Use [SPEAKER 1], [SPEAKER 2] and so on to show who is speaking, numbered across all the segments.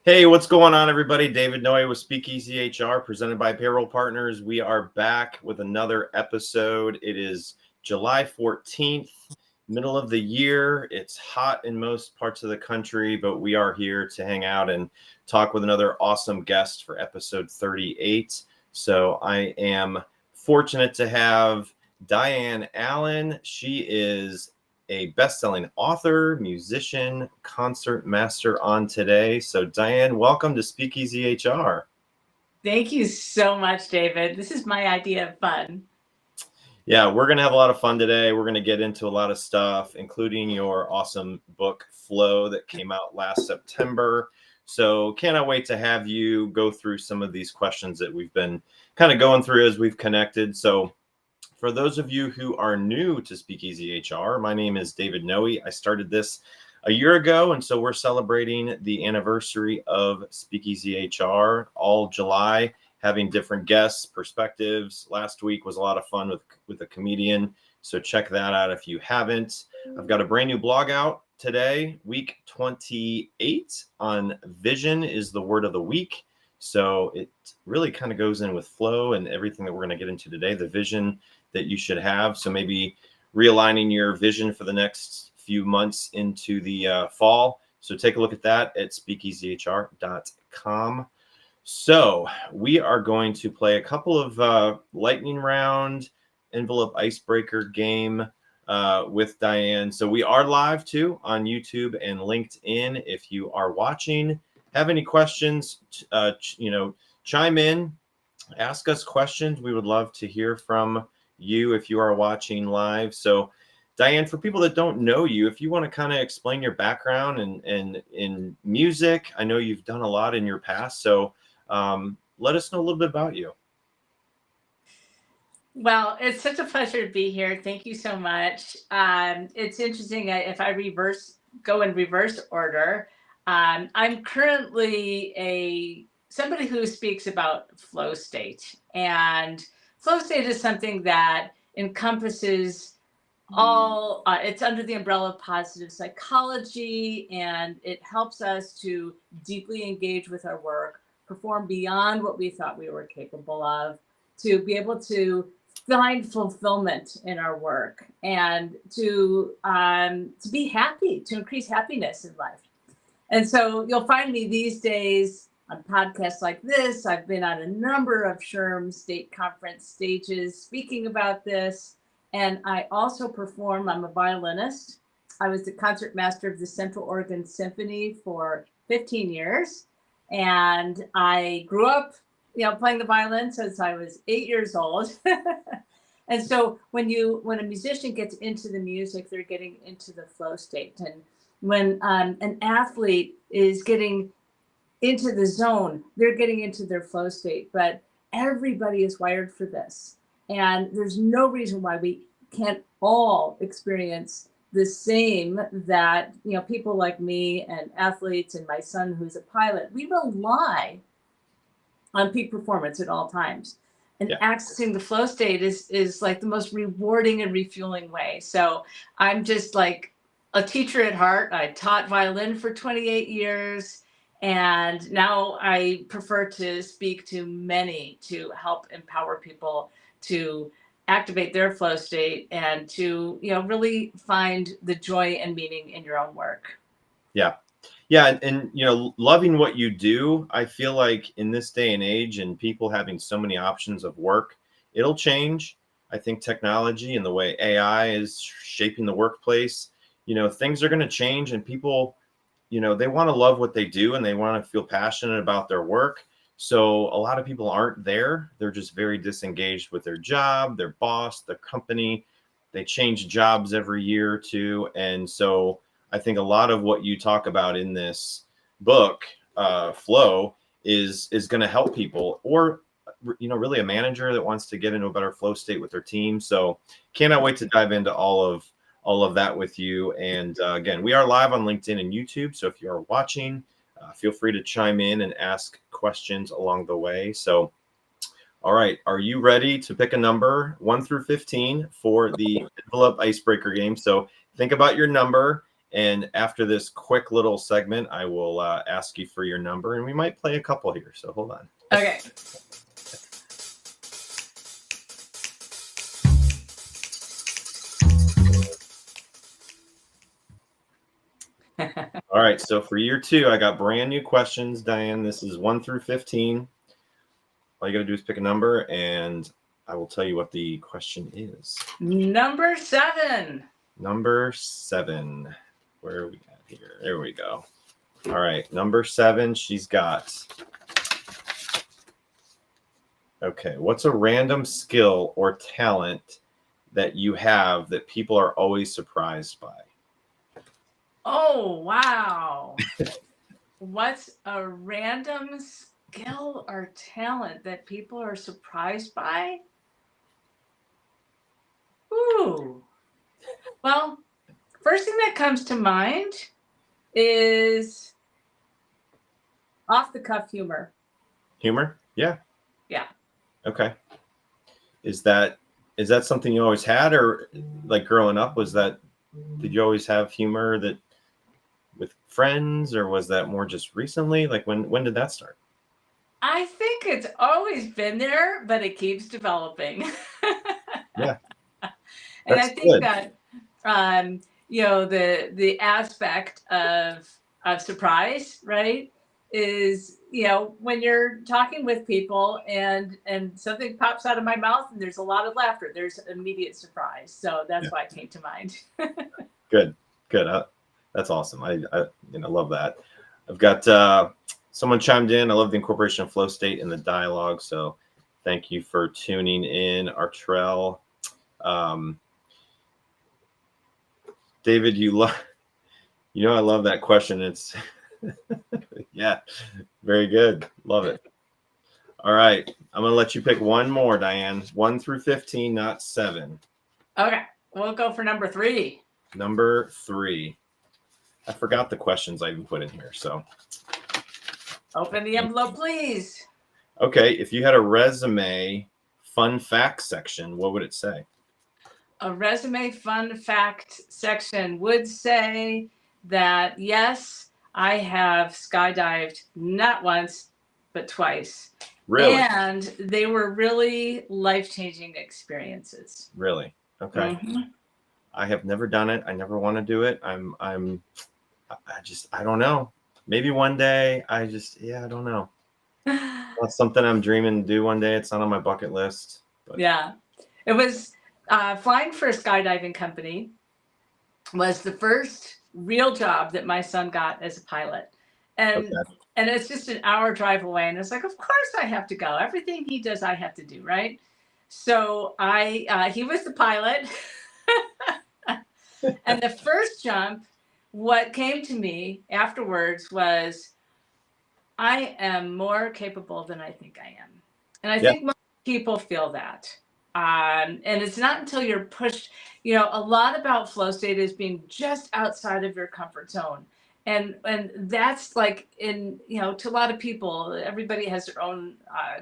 [SPEAKER 1] Hey, what's going on, everybody? David Noy with SpeakEasy HR, presented by Payroll Partners. We are back with another episode. It is July 14th, middle of the year. It's hot in most parts of the country, but we are here to hang out and talk with another awesome guest for episode 38. So I am fortunate to have Diane Allen. She is a best-selling author, musician, concert master on today. So Diane, welcome to SpeakEasy HR.
[SPEAKER 2] Thank you so much, David. This is my idea of fun.
[SPEAKER 1] Yeah, we're going to have a lot of fun today. We're going to get into a lot of stuff, including your awesome book, Flow, that came out last September. So cannot wait to have you go through some of these questions that we've been kind of going through as we've connected. So for those of you who are new to SpeakEasy HR, my name is David Noe. I started this a year ago, and so we're celebrating the anniversary of SpeakEasy HR all July, having different guests, perspectives. Last week was a lot of fun with a comedian, so check that out if you haven't. I've got a brand new blog out today, week 28, on vision is the word of the week. So it really kind of goes in with flow and everything that we're going to get into today, the vision that you should have. So maybe realigning your vision for the next few months into the fall. So take a look at that at speakeasyhr.com. So we are going to play a couple of lightning round envelope icebreaker game with Diane. So we are live too on YouTube and LinkedIn. If you are watching, have any questions, chime in, ask us questions. We would love to hear from you if you are watching live. So Diane, for people that don't know you, if you want to kind of explain your background and in music, I know you've done a lot in your past. So let us know a little bit about you.
[SPEAKER 2] Well, it's such a pleasure to be here. Thank you so much. It's interesting if I go in reverse order. I'm currently somebody who speaks about flow state, and flow state is something that encompasses all. It's under the umbrella of positive psychology, and it helps us to deeply engage with our work, perform beyond what we thought we were capable of, to be able to find fulfillment in our work, and to be happy, to increase happiness in life. And so you'll find me these days on podcasts like this. I've been on a number of SHRM state conference stages speaking about this. And I also perform. I'm a violinist. I was the concert master of the Central Oregon Symphony for 15 years. And I grew up, playing the violin since I was 8 years old. And so when a musician gets into the music, they're getting into the flow state. And when an athlete is getting into the zone, they're getting into their flow state. But everybody is wired for this. And there's no reason why we can't all experience the same that, people like me and athletes and my son who's a pilot, we rely on peak performance at all times. And accessing the flow state is like the most rewarding and refueling way. So I'm just like a teacher at heart. I taught violin for 28 years. And now I prefer to speak to many to help empower people to activate their flow state and to, really find the joy and meaning in your own work.
[SPEAKER 1] Yeah. Yeah. And loving what you do, I feel like in this day and age and people having so many options of work, it'll change. I think technology and the way AI is shaping the workplace, things are going to change, and people, they want to love what they do and they want to feel passionate about their work. So a lot of people aren't there. They're just very disengaged with their job, their boss, their company. They change jobs every year or two. And so I think a lot of what you talk about in this book, Flow, is going to help people, or really a manager that wants to get into a better flow state with their team. So cannot wait to dive into all of that with you. And again, we are live on LinkedIn and YouTube. So if you are watching, feel free to chime in and ask questions along the way. So, all right, are you ready to pick a number 1 through 15 for the envelope icebreaker game? So think about your number And after this quick little segment, I will ask you for your number, and we might play a couple here. So hold on.
[SPEAKER 2] Okay.
[SPEAKER 1] All right. So for year 2, I got brand new questions, Diane. This is 1 through 15. All you got to do is pick a number, and I will tell you what the question is.
[SPEAKER 2] Number 7.
[SPEAKER 1] Number 7. Where are we at here? There we go. All right. Number 7, she's got. Okay. What's a random skill or talent that you have that people are always surprised by?
[SPEAKER 2] Oh, wow. What's a random skill or talent that people are surprised by? Ooh. Well, first thing that comes to mind is off the cuff humor.
[SPEAKER 1] Humor? Yeah.
[SPEAKER 2] Yeah.
[SPEAKER 1] Okay. Is that something you always had, or like growing up, did you always have humor that with friends, or was that more just recently? Like when did that start?
[SPEAKER 2] I think it's always been there, but it keeps developing.
[SPEAKER 1] Yeah.
[SPEAKER 2] And
[SPEAKER 1] That's
[SPEAKER 2] I think
[SPEAKER 1] good.
[SPEAKER 2] that the aspect of surprise, right, is when you're talking with people and something pops out of my mouth and there's a lot of laughter, there's immediate surprise. So that's why it came to mind.
[SPEAKER 1] Good. That's awesome. I love that. I've got someone chimed in. I love the incorporation of flow state in the dialogue. So thank you for tuning in, Artrell. David, I love that question. It's yeah, very good. Love it. All right. I'm going to let you pick one more, Diane. 1 through 15, not 7.
[SPEAKER 2] Okay. We'll go for number 3.
[SPEAKER 1] Number 3. I forgot the questions I even put in here. So
[SPEAKER 2] open the envelope, please.
[SPEAKER 1] Okay. If you had a resume fun facts section, what would it say?
[SPEAKER 2] A resume fun fact section would say that, yes, I have skydived not once, but twice.
[SPEAKER 1] Really?
[SPEAKER 2] And they were really life-changing experiences.
[SPEAKER 1] Really? Okay.
[SPEAKER 2] Mm-hmm.
[SPEAKER 1] I have never done it. I never want to do it. I don't know. Maybe one day. I don't know. That's something I'm dreaming to do one day. It's not on my bucket list. But.
[SPEAKER 2] Yeah. It was flying for a skydiving company was the first real job that my son got as a pilot. And it's just an hour drive away. And it's like, of course I have to go. Everything he does, I have to do, right? So he was the pilot. And the first jump, what came to me afterwards was, I am more capable than I think I am. And I think most people feel that. And it's not until you're pushed, a lot about flow state is being just outside of your comfort zone. And that's like to a lot of people, everybody has their own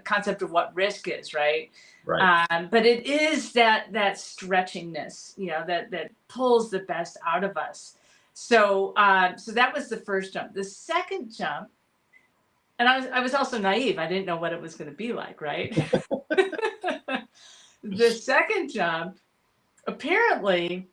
[SPEAKER 2] concept of what risk is, right?
[SPEAKER 1] Right.
[SPEAKER 2] But it is that stretchingness, that pulls the best out of us. So that was the first jump. The second jump, and I was also naive. I didn't know what it was going to be like, right? The second jump, apparently,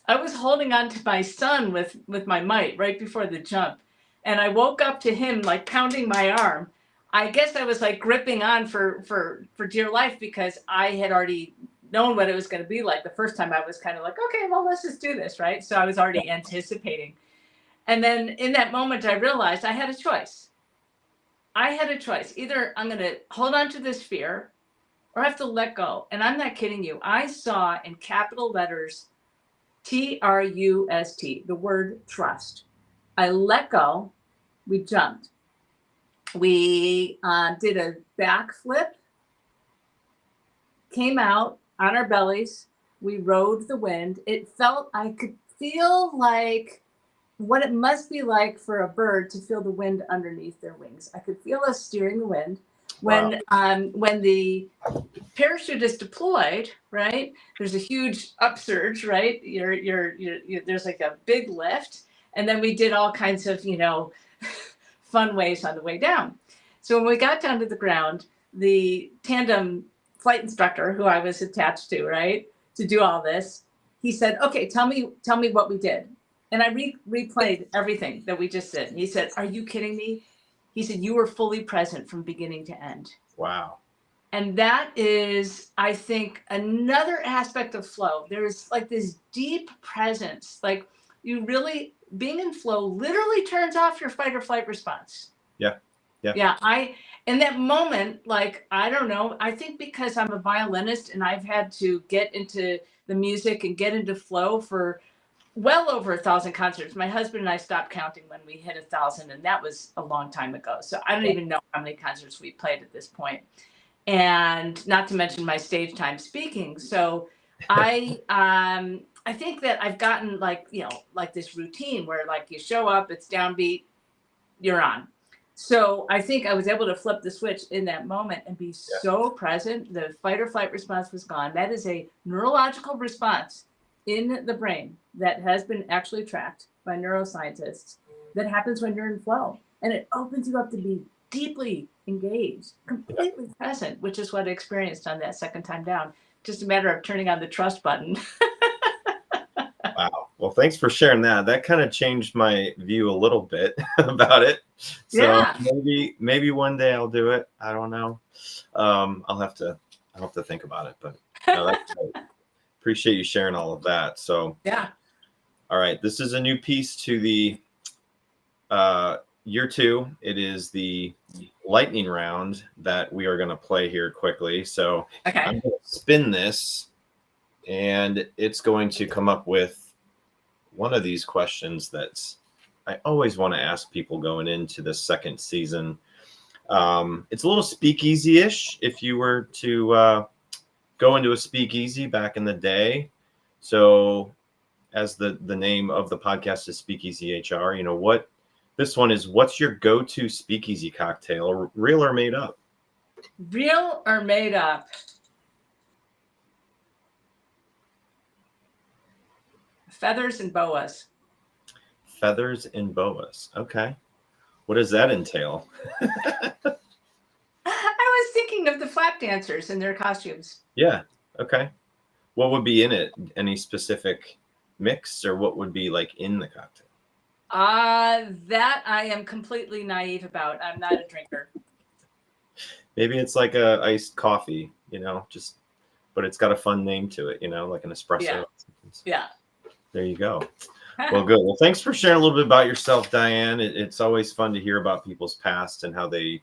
[SPEAKER 2] I was holding on to my son with my might right before the jump. And I woke up to him like pounding my arm. I guess I was like gripping on for dear life because I had already known what it was going to be like. The first time I was kind of like, okay, well, let's just do this, right? So I was already anticipating. And then in that moment, I realized I had a choice. Either I'm going to hold on to this fear or I have to let go. And I'm not kidding you. I saw in capital letters, TRUST, the word trust. I let go. We jumped. We did a backflip, came out on our bellies. We rode the wind. I could feel like what it must be like for a bird to feel the wind underneath their wings. I could feel us steering the wind. When the parachute is deployed, right? There's a huge upsurge, right? There's like a big lift, And then we did all kinds of, fun ways on the way down. So when we got down to the ground, the tandem flight instructor who I was attached to, right, to do all this, he said, okay, tell me what we did. And I replayed everything that we just did. And he said, are you kidding me? He said, you were fully present from beginning to end.
[SPEAKER 1] Wow.
[SPEAKER 2] And that is, I think, another aspect of flow. There's like this deep presence. Like you really, being in flow literally turns off your fight or flight response.
[SPEAKER 1] Yeah. Yeah.
[SPEAKER 2] Yeah. In that moment, like, I don't know, I think because I'm a violinist and I've had to get into the music and get into flow for well over 1,000 concerts. My husband and I stopped counting when we hit 1,000, and that was a long time ago. So I don't even know how many concerts we played at this point. And not to mention my stage time speaking. So I think that I've gotten like this routine where like you show up, it's downbeat, you're on. So I think I was able to flip the switch in that moment and be so present. The fight or flight response was gone. That is a neurological response in the brain that has been actually tracked by neuroscientists that happens when you're in flow. And it opens you up to be deeply engaged, completely present, which is what I experienced on that second time down. Just a matter of turning on the trust button.
[SPEAKER 1] Wow. Well, thanks for sharing that. That kind of changed my view a little bit about it. So maybe one day I'll do it. I don't know. I'll have to think about it, but no, that's great. Appreciate you sharing all of that. So
[SPEAKER 2] yeah.
[SPEAKER 1] All right. This is a new piece to the year 2. It is the lightning round that we are going to play here quickly. So
[SPEAKER 2] okay.
[SPEAKER 1] I'm going to spin this and it's going to come up with one of these questions that I always want to ask people going into the second season. It's a little speakeasy-ish if you were to go into a speakeasy back in the day. So as the name of the podcast is SpeakEasy HR, what this one is, what's your go-to speakeasy cocktail, real or made up?
[SPEAKER 2] Real or made up? Feathers and boas.
[SPEAKER 1] Feathers and boas. Okay. What does that entail?
[SPEAKER 2] I was thinking of the flap dancers and their costumes.
[SPEAKER 1] Yeah. Okay. What would be in it? Any specific mix, or what would be like in the cocktail?
[SPEAKER 2] That I am completely naive about. I'm not a drinker.
[SPEAKER 1] Maybe it's like a iced coffee, but it's got a fun name to it, like an espresso.
[SPEAKER 2] Yeah.
[SPEAKER 1] There you go. Well, good. Well, thanks for sharing a little bit about yourself, Diane. It's always fun to hear about people's past and how they,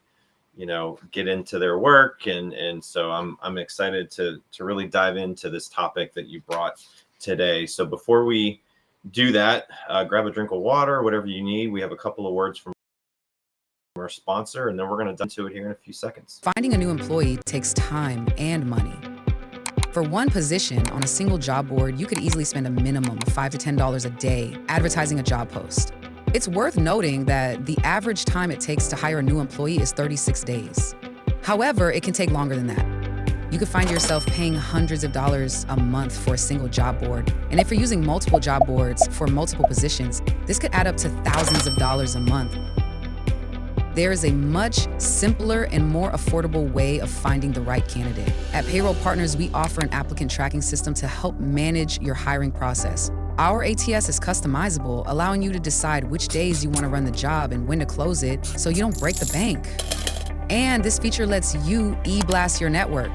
[SPEAKER 1] get into their work. And so I'm excited to really dive into this topic that you brought today. So before we do that, grab a drink of water, whatever you need. We have a couple of words from our sponsor, and then we're going to dive into it here in a few seconds.
[SPEAKER 3] Finding a new employee takes time and money. For one position on a single job board, you could easily spend a minimum of $5 to $10 a day advertising a job post. It's worth noting that the average time it takes to hire a new employee is 36 days. However, it can take longer than that. You could find yourself paying hundreds of dollars a month for a single job board. And if you're using multiple job boards for multiple positions, this could add up to thousands of dollars a month. There is a much simpler and more affordable way of finding the right candidate. At Payroll Partners, we offer an applicant tracking system to help manage your hiring process. Our ATS is customizable, allowing you to decide which days you want to run the job and when to close it so you don't break the bank. And this feature lets you e-blast your network,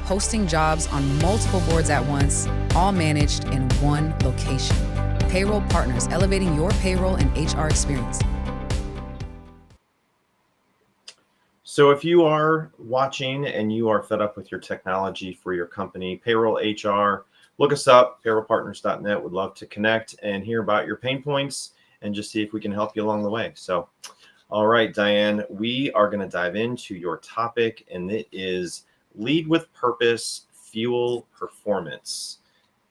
[SPEAKER 3] posting jobs on multiple boards at once, all managed in one location. Payroll Partners, elevating your payroll and HR experience.
[SPEAKER 1] So if you are watching and you are fed up with your technology for your company, payroll HR, look us up, payrollpartners.net. Would love to connect and hear about your pain points and just see if we can help you along the way. So, all right, Diane, we are going to dive into your topic, and it is lead with purpose, fuel performance.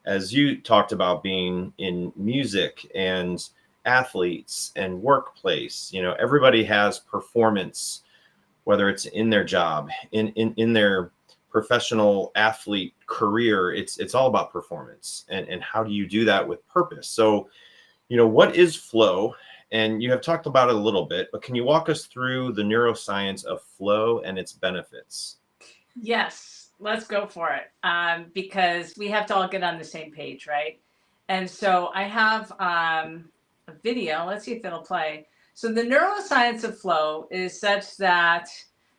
[SPEAKER 1] As you talked about being in music and athletes and workplace, everybody has performance, whether it's in their job, in their professional athlete career. It's all about performance and how do you do that with purpose. So, What is flow? And you have talked about it a little bit, but can you walk us through the neuroscience of flow and its benefits?
[SPEAKER 2] Yes, let's go for it. Because we have to all get on the same page, right? And so I have a video. Let's see if it'll play. So the neuroscience of flow is such that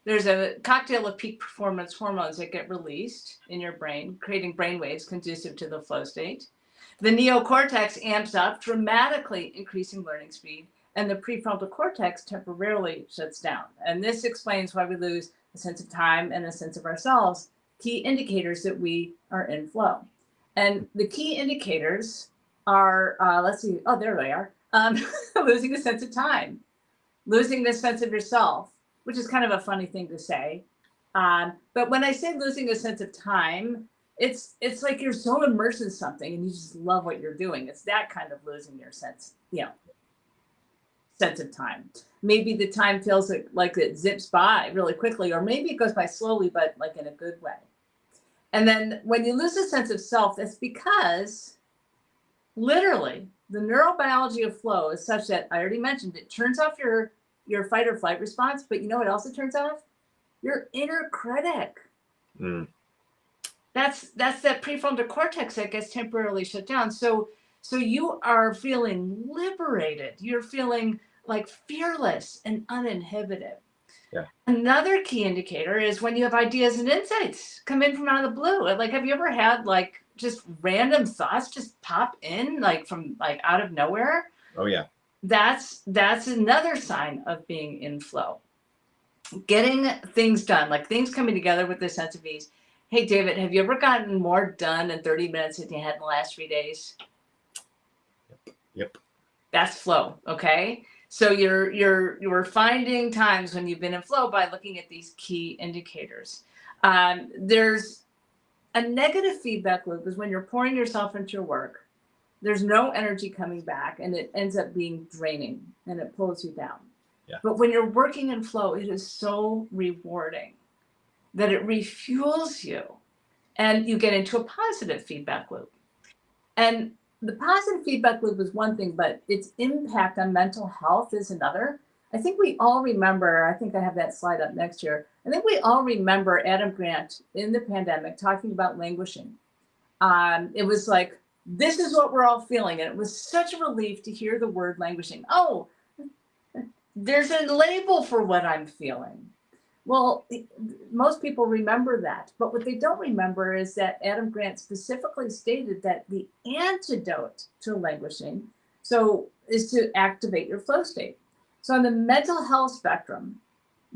[SPEAKER 2] there's a cocktail of peak performance hormones that get released in your brain, creating brain waves conducive to the flow state. The neocortex amps up, dramatically increasing learning speed, and the prefrontal cortex temporarily shuts down. And this explains why we lose a sense of time and a sense of ourselves, key indicators that we are in flow. And the key indicators are, let's see, oh, there they are. Losing a sense of time, losing the sense of yourself, which is kind of a funny thing to say. But when I say losing a sense of time, it's like you're so immersed in something and you just love what you're doing. It's that kind of losing your sense, sense of time. Maybe the time feels like it zips by really quickly, or maybe it goes by slowly, but like in a good way. And then when you lose a sense of self, it's because literally the neurobiology of flow is such that I already mentioned it turns off your fight or flight response, but you know what else it turns off? Your inner critic.
[SPEAKER 1] Mm.
[SPEAKER 2] That's that prefrontal cortex that gets temporarily shut down. So you are feeling liberated. You're feeling like fearless and uninhibited.
[SPEAKER 1] Yeah.
[SPEAKER 2] Another key indicator is when you have ideas and insights come in from out of the blue. Like, have you ever had like just random thoughts just pop in like from like out of nowhere?
[SPEAKER 1] Oh yeah.
[SPEAKER 2] That's another sign of being in flow. Getting things done, like things coming together with a sense of ease. Hey, David, have you ever gotten more done in 30 minutes than you had in the last 3 days?
[SPEAKER 1] Yep.
[SPEAKER 2] That's flow, okay? So you're finding times when you've been in flow by looking at these key indicators. There's a negative feedback loop is when you're pouring yourself into your work. There's no energy coming back, and it ends up being draining, and it pulls you down.
[SPEAKER 1] Yeah.
[SPEAKER 2] But when you're working in flow, it is so rewarding that it refuels you and you get into a positive feedback loop. And the positive feedback loop is one thing, but its impact on mental health is another. I think we all remember, I think I have that slide up next year. I think we all remember Adam Grant in the pandemic talking about languishing. It was like, this is what we're all feeling. And it was such a relief to hear the word languishing. Oh, there's a label for what I'm feeling. Well, most people remember that, but what they don't remember is that Adam Grant specifically stated that the antidote to languishing is to activate your flow state. So on the mental health spectrum,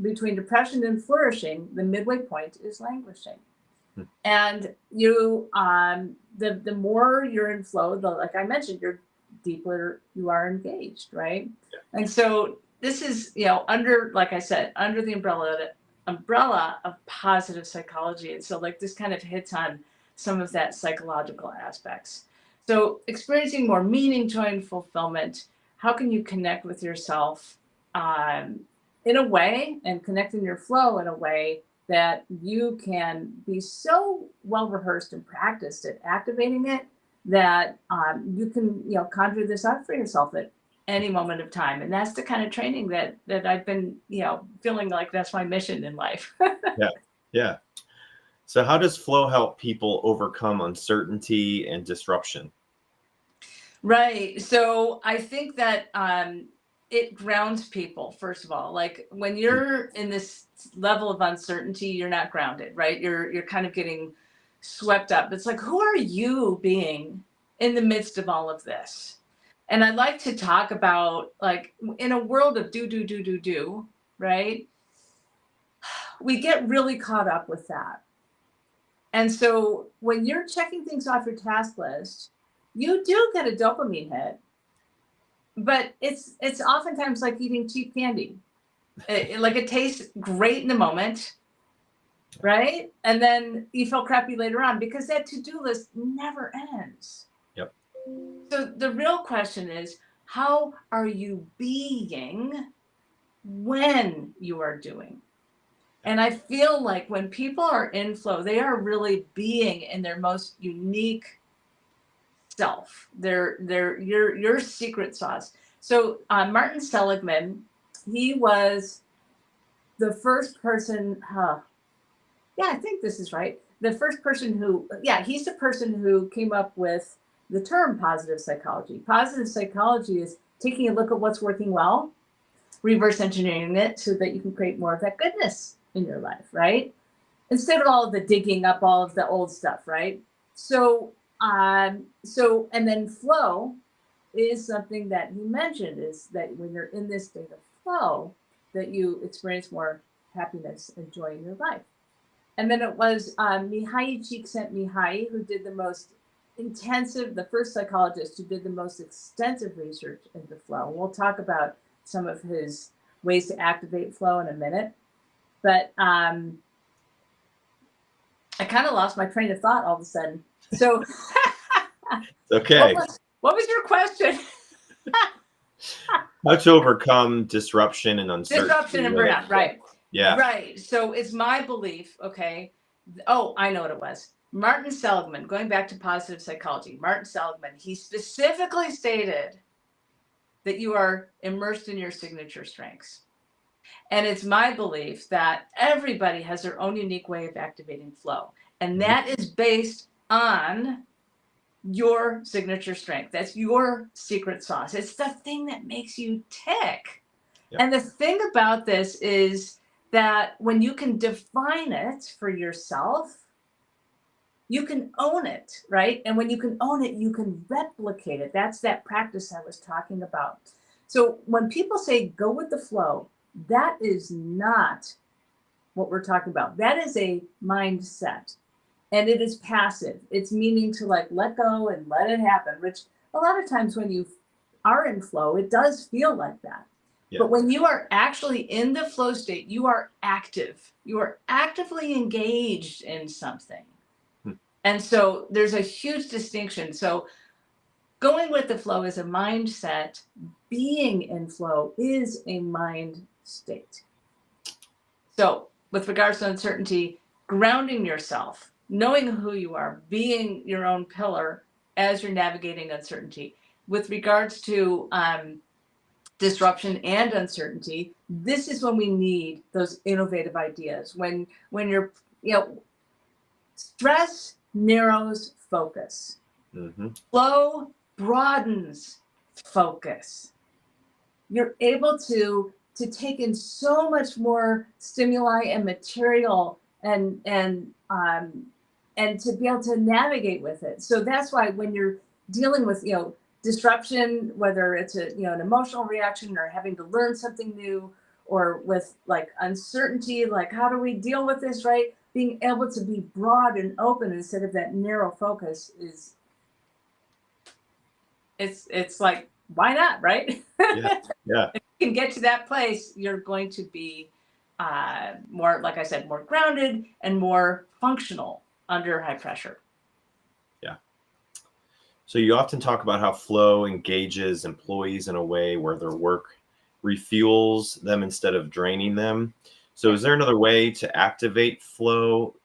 [SPEAKER 2] between depression and flourishing, the midway point is languishing. And you, the more you're in flow, like I mentioned, you're deeper you are engaged, right?
[SPEAKER 1] Yeah.
[SPEAKER 2] And so this is, under, like I said, under the umbrella of positive psychology. And so like this kind of hits on some of that psychological aspects. So experiencing more meaning, joy, and fulfillment. How can you connect with yourself in a way and connect in your flow in a way that you can be so well rehearsed and practiced at activating it that you can conjure this up for yourself at any moment of time. And that's the kind of training that I've been feeling like that's my mission in life.
[SPEAKER 1] Yeah. So how does flow help people overcome uncertainty and disruption?
[SPEAKER 2] Right. So I think that it grounds people, first of all. Like when you're in this level of uncertainty, you're not grounded, right? You're kind of getting swept up. It's like, who are you being in the midst of all of this? And I'd like to talk about, like, in a world of do, right? We get really caught up with that. And so when you're checking things off your task list, you do get a dopamine hit, but it's oftentimes like eating cheap candy. It tastes great in the moment, right? And then you feel crappy later on because that to-do list never ends.
[SPEAKER 1] Yep.
[SPEAKER 2] So the real question is, how are you being when you are doing? And I feel like when people are in flow, they are really being in their most unique self. They're your secret sauce. So Martin Seligman, he was the first person, yeah, I think this is right. The first person who, yeah, he's the person who came up with the term positive psychology. Positive psychology is taking a look at what's working well, reverse engineering it so that you can create more of that goodness in your life, right? Instead of all of the digging up all of the old stuff, right? So, and then flow is something that he mentioned, is that when you're in this state of flow, that you experience more happiness and joy in your life. And then it was Mihai Csikszentmihalyi who did the most intensive, the first psychologist who did the most extensive research into flow. And we'll talk about some of his ways to activate flow in a minute. But I kind of lost my train of thought all of a sudden. So
[SPEAKER 1] It's okay.
[SPEAKER 2] What was your question?
[SPEAKER 1] How to overcome disruption and uncertainty.
[SPEAKER 2] Disruption and burnout, right.
[SPEAKER 1] Yeah.
[SPEAKER 2] Right. So it's my belief, okay. Oh, I know what it was. Martin Seligman, going back to positive psychology, Martin Seligman, he specifically stated that you are immersed in your signature strengths. And it's my belief that everybody has their own unique way of activating flow. And that is based on your signature strength. That's your secret sauce. It's the thing that makes you tick. Yep. And the thing about this is that when you can define it for yourself, you can own it, right? And when you can own it, you can replicate it. That's that practice I was talking about. So when people say go with the flow, that is not what we're talking about. That is a mindset. And it is passive. It's meaning to like let go and let it happen, which a lot of times when you are in flow, it does feel like that. Yeah. But when you are actually in the flow state, you are active. You are actively engaged in something. And so there's a huge distinction. So going with the flow is a mindset. Being in flow is a mind state. So with regards to uncertainty, grounding yourself, knowing who you are, being your own pillar as you're navigating uncertainty. With regards to disruption and uncertainty, this is when we need those innovative ideas. When you're, stress narrows focus. Mm-hmm. Flow broadens focus. You're able to take in so much more stimuli and material and to be able to navigate with it. So that's why when you're dealing with, disruption, whether it's an emotional reaction or having to learn something new, or with like uncertainty, like how do we deal with this, right? Being able to be broad and open instead of that narrow focus is, it's like, why not, right?
[SPEAKER 1] Yeah.
[SPEAKER 2] If you can get to that place, you're going to be more, like I said, more grounded and more functional under high pressure.
[SPEAKER 1] Yeah. So you often talk about how flow engages employees in a way where their work refuels them instead of draining them. So is there another way to activate flow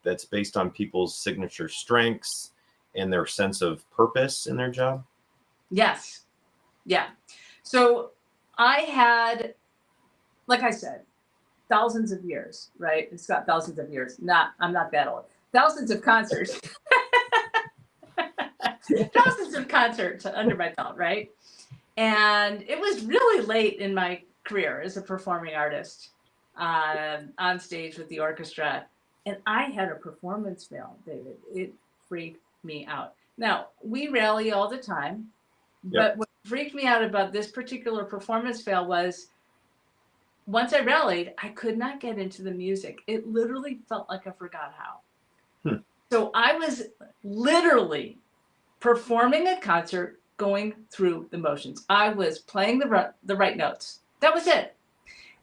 [SPEAKER 1] that's based on people's signature strengths and their sense of purpose in their job?
[SPEAKER 2] Yes. Yeah. So I had, like I said, thousands of years, right? It's got thousands of years. I'm not that old. Thousands of concerts. Thousands of concerts under my belt, right? And it was really late in my career as a performing artist on stage with the orchestra. And I had a performance fail, David. It freaked me out. Now, we rally all the time, but what freaked me out about this particular performance fail was once I rallied, I could not get into the music. It literally felt like I forgot how. So I was literally performing a concert, going through the motions. I was playing the right notes. That was it.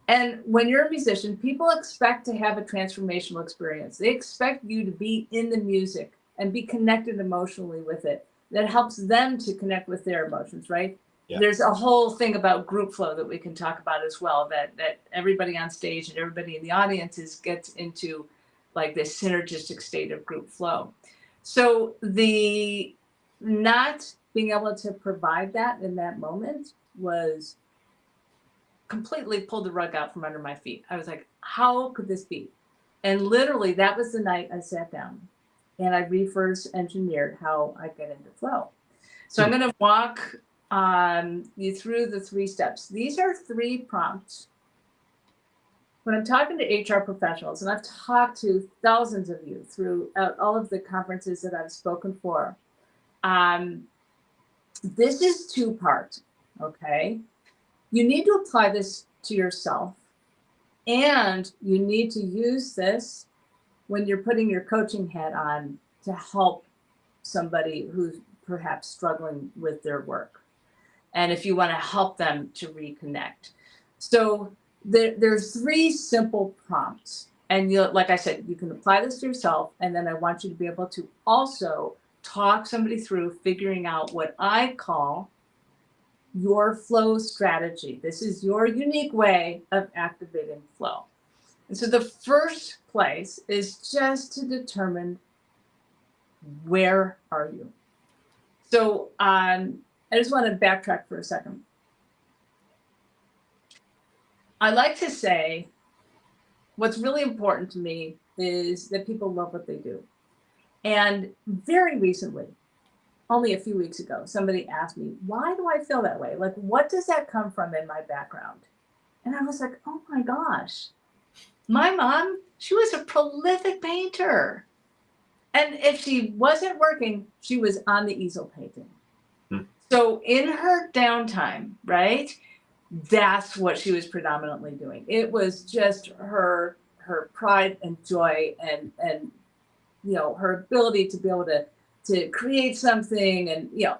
[SPEAKER 2] And when you're a musician, people expect to have a transformational experience. They expect you to be in the music and be connected emotionally with it. That helps them to connect with their emotions, right? Yeah. There's a whole thing about group flow that we can talk about as well, that everybody on stage and everybody in the audiences gets into like this synergistic state of group flow. So the not being able to provide that in that moment was completely pulled the rug out from under my feet. I was like, how could this be? And literally, that was the night I sat down and I reverse engineered how I get into flow. So I'm going to walk you through the 3 steps. These are 3 prompts. When I'm talking to HR professionals, and I've talked to thousands of you through all of the conferences that I've spoken for, this is 2-part, okay? You need to apply this to yourself, and you need to use this when you're putting your coaching hat on to help somebody who's perhaps struggling with their work. And if you want to help them to reconnect. So there's 3 simple prompts. And like I said, you can apply this to yourself. And then I want you to be able to also talk somebody through figuring out what I call your flow strategy. This is your unique way of activating flow. And so the first place is just to determine, where are you? So I just want to backtrack for a second. I like to say what's really important to me is that people love what they do. And very recently, only a few weeks ago, somebody asked me, why do I feel that way? Like, what does that come from in my background? And I was like, oh my gosh, my mom, she was a prolific painter. And if she wasn't working, she was on the easel painting. So in her downtime, right, that's what she was predominantly doing. It was just her pride and joy and you know, her ability to be able to create something and, you know,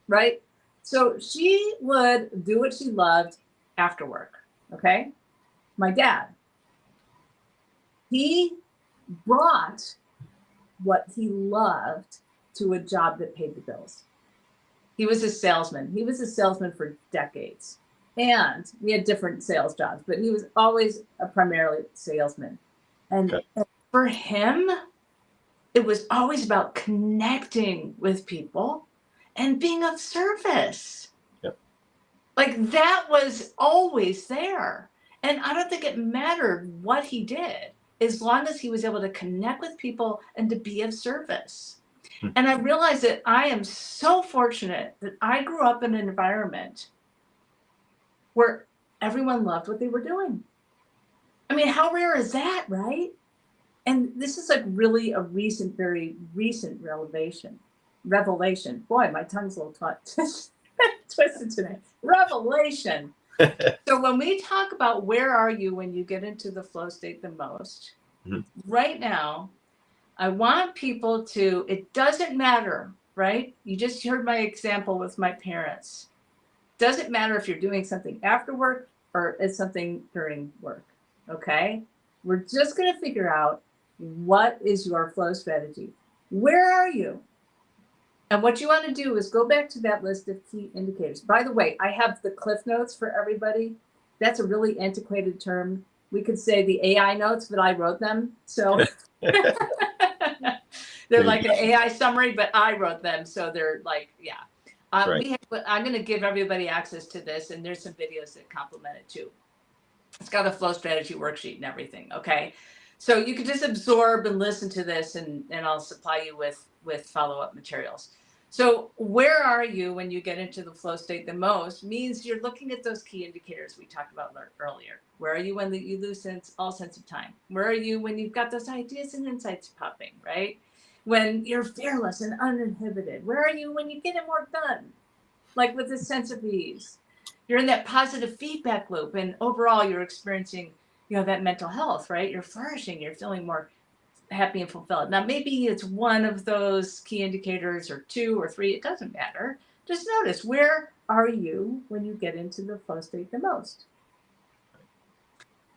[SPEAKER 2] right? So she would do what she loved after work, okay? My dad, he brought what he loved to a job that paid the bills. He was a salesman. He was a salesman for decades. And we had different sales jobs, but he was always a primarily salesman. And for him, it was always about connecting with people and being of service.
[SPEAKER 1] Yep.
[SPEAKER 2] Like that was always there. And I don't think it mattered what he did, as long as he was able to connect with people and to be of service. And I realized that I am so fortunate that I grew up in an environment where everyone loved what they were doing. I mean, how rare is that, right? And this is like really a recent, very recent revelation. Boy, my tongue's a little twisted today. Revelation. So when we talk about where are you when you get into the flow state the most, right now, I want people to, it doesn't matter, right? You just heard my example with my parents. Doesn't matter if you're doing something after work or it's something during work, okay? We're just going to figure out, what is your flow strategy? Where are you? And what you want to do is go back to that list of key indicators. By the way, I have the cliff notes for everybody. That's a really antiquated term. We could say the AI notes, but I wrote them. So they're like an AI summary, but I wrote them. So they're like, yeah.
[SPEAKER 1] Right.
[SPEAKER 2] I'm going to give everybody access to this, and there's some videos that complement it too. It's got a flow strategy worksheet and everything. Okay. So you can just absorb and listen to this, and I'll supply you with follow-up materials. So where are you when you get into the flow state the most means you're looking at those key indicators we talked about earlier. Where are you when you lose all sense of time? Where are you when you've got those ideas and insights popping, right? When you're fearless and uninhibited? Where are you when you get more done? Like with a sense of ease. You're in that positive feedback loop, and overall you're experiencing, you know, that mental health, right? You're flourishing, you're feeling more happy and fulfilled. Now, maybe it's one of those key indicators or 2 or 3, it doesn't matter. Just notice, where are you when you get into the flow state the most?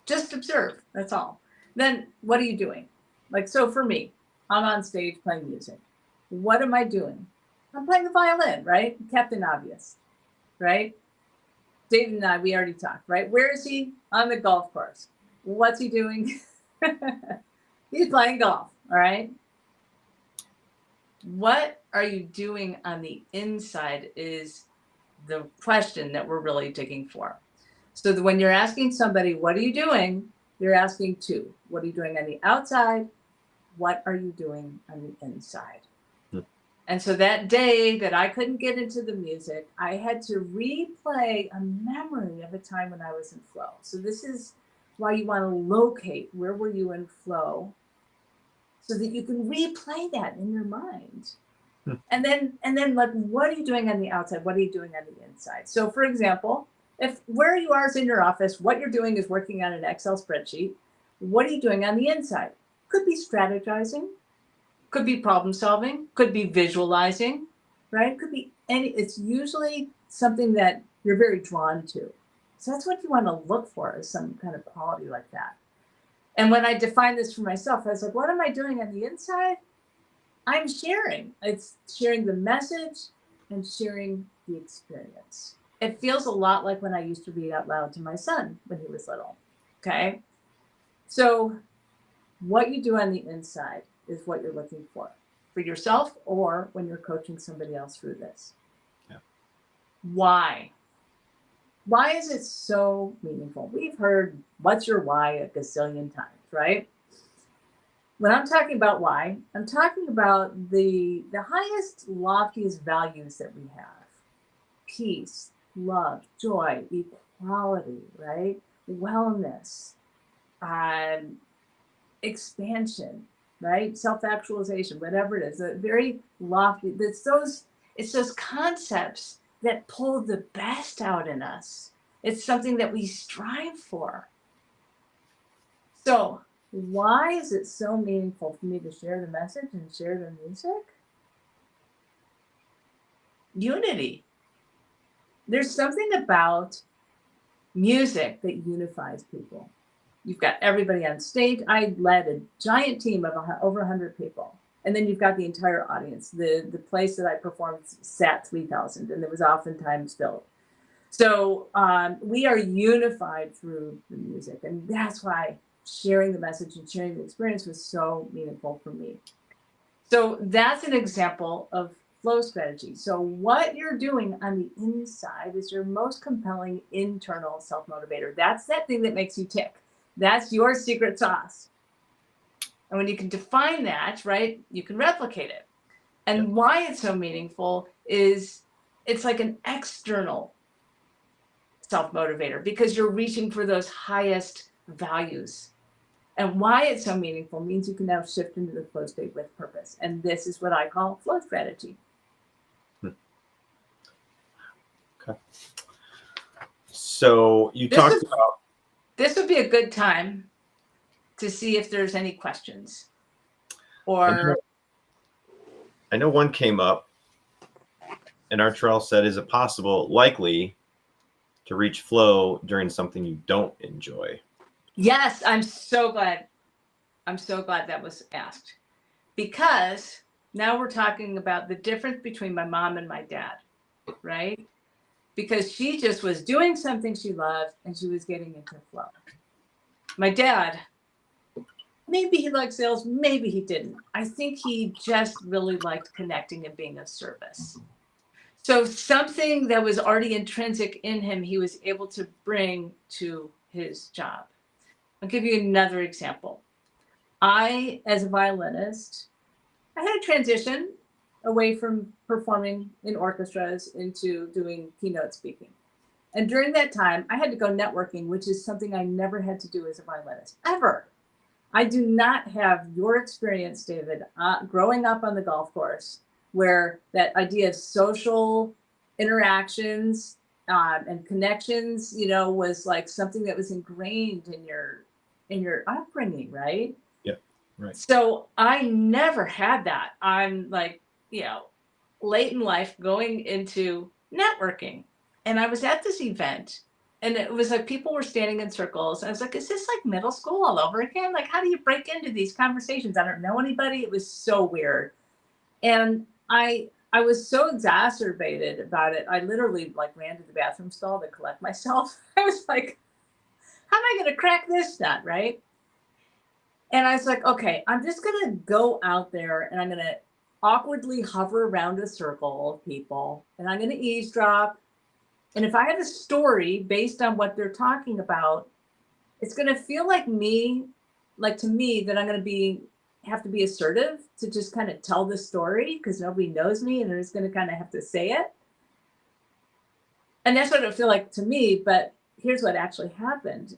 [SPEAKER 2] Just observe, that's all. Then what are you doing? Like, so for me, I'm on stage playing music. What am I doing? I'm playing the violin, right? Captain Obvious, right? David and I, we already talked, right? Where is he? On the golf course. What's he doing? He's playing golf, all right? what are you doing on the inside is the question that we're really digging for. So that when you're asking somebody, what are you doing? You're asking two. What are you doing on the outside? What are you doing on the inside? And so that day that I couldn't get into the music, I had to replay a memory of a time when I was in flow. So this is why you want to locate where were you in flow so that you can replay that in your mind. And then like, what are you doing on the outside? What are you doing on the inside? So for example, if where you are is in your office, what you're doing is working on an Excel spreadsheet. What are you doing on the inside? Could be strategizing, could be problem solving, could be visualizing, right? Could be it's usually something that you're very drawn to. So that's what you want to look for, is some kind of quality like that. And when I defined this for myself, I was like, what am I doing on the inside? I'm sharing. It's sharing the message and sharing the experience. It feels a lot like when I used to read out loud to my son when he was little. Okay. So what you do on the inside is what you're looking for yourself, or when you're coaching somebody else through this.
[SPEAKER 1] Yeah.
[SPEAKER 2] Why? Why is it so meaningful? We've heard what's your why a gazillion times, right? When I'm talking about why, I'm talking about the highest, loftiest values that we have. Peace, love, joy, equality, right? Wellness, expansion, right? Self-actualization, whatever it is, a very lofty, it's those concepts that pull the best out in us. It's something that we strive for. So why is it so meaningful for me to share the message and share the music? Unity. There's something about music that unifies people. You've got everybody on stage. I led a giant team of over 100 people. And then you've got the entire audience. The place that I performed sat 3,000, and it was oftentimes filled. So we are unified through the music. And that's why sharing the message and sharing the experience was so meaningful for me. So that's an example of flow strategy. So what you're doing on the inside is your most compelling internal self-motivator. That's that thing that makes you tick. That's your secret sauce. And when you can define that, right, you can replicate it. And why it's so meaningful is it's like an external self-motivator, because you're reaching for those highest values. And why it's so meaningful means you can now shift into the flow state with purpose. And this is what I call flow strategy.
[SPEAKER 1] Okay. So you talked about...
[SPEAKER 2] This would be a good time to see if there's any questions. Or
[SPEAKER 1] I know one came up, and Artrell said, is it possible, likely, to reach flow during something you don't enjoy?
[SPEAKER 2] Yes, I'm so glad that was asked, because now we're talking about the difference between my mom and my dad, right? Because she just was doing something she loved and she was getting into flow. My dad, maybe he liked sales, maybe he didn't. I think he just really liked connecting and being of service. So something that was already intrinsic in him, he was able to bring to his job. I'll give you another example. I, as a violinist, I had a transition away from performing in orchestras into doing keynote speaking. And during that time, I had to go networking, which is something I never had to do as a violinist, ever. I do not have your experience, David, growing up on the golf course, where that idea of social interactions and connections, you know, was like something that was ingrained in your upbringing, right?
[SPEAKER 1] Yeah, right.
[SPEAKER 2] So I never had that. I'm like, you know, late in life going into networking. And I was at this event, and it was like people were standing in circles. I was like, is this like middle school all over again? Like, how do you break into these conversations? I don't know anybody. It was so weird. And I was so exacerbated about it. I literally like ran to the bathroom stall to collect myself. I was like, how am I going to crack this nut, right? And I was like, okay, I'm just going to go out there and I'm going to awkwardly hover around a circle of people, and I'm going to eavesdrop. And if I have a story based on what they're talking about, it's going to feel like to me, that I'm going to have to be assertive to just kind of tell the story because nobody knows me and I'm just going to kind of have to say it. And that's what it feel like to me. But here's what actually happened.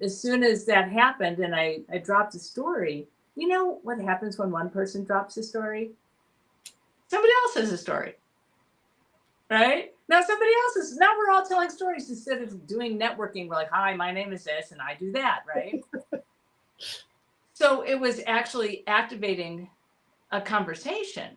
[SPEAKER 2] As soon as that happened and I dropped a story, you know what happens when one person drops a story? Somebody else has a story, right? Now now we're all telling stories instead of doing networking. We're like, hi, my name is this and I do that, right? So it was actually activating a conversation.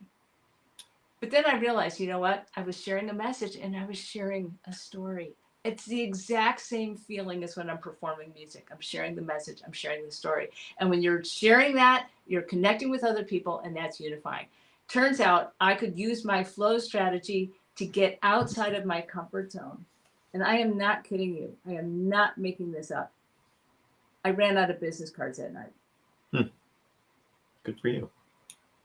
[SPEAKER 2] But then I realized, you know what? I was sharing a message and I was sharing a story. It's the exact same feeling as when I'm performing music. I'm sharing the message, I'm sharing the story. And when you're sharing that, you're connecting with other people, and that's unifying. Turns out I could use my flow strategy to get outside of my comfort zone. And I am not kidding you. I am not making this up. I ran out of business cards that night.
[SPEAKER 1] Good for you.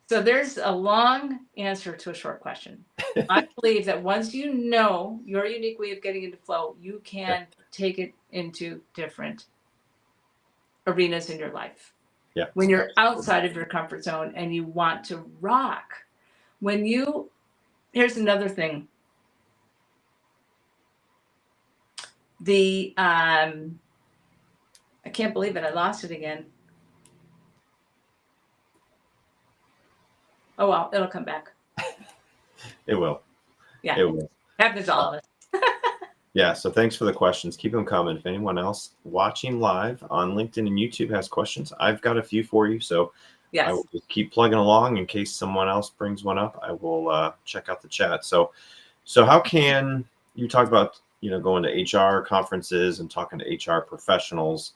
[SPEAKER 2] So there's a long answer to a short question. I believe that once you know your unique way of getting into flow, you can take it into different arenas in your life.
[SPEAKER 1] Yeah.
[SPEAKER 2] When you're outside of your comfort zone and you want to rock, here's another thing. I can't believe it. I lost it again. Oh, well, it'll come back.
[SPEAKER 1] It will.
[SPEAKER 2] Yeah.
[SPEAKER 1] It will.
[SPEAKER 2] Happens to all of us.
[SPEAKER 1] Yeah. So thanks for the questions. Keep them coming. If anyone else watching live on LinkedIn and YouTube has questions, I've got a few for you. So
[SPEAKER 2] Yes.
[SPEAKER 1] I will just keep plugging along in case someone else brings one up. I will check out the chat. So how can you talk about, going to HR conferences and talking to HR professionals?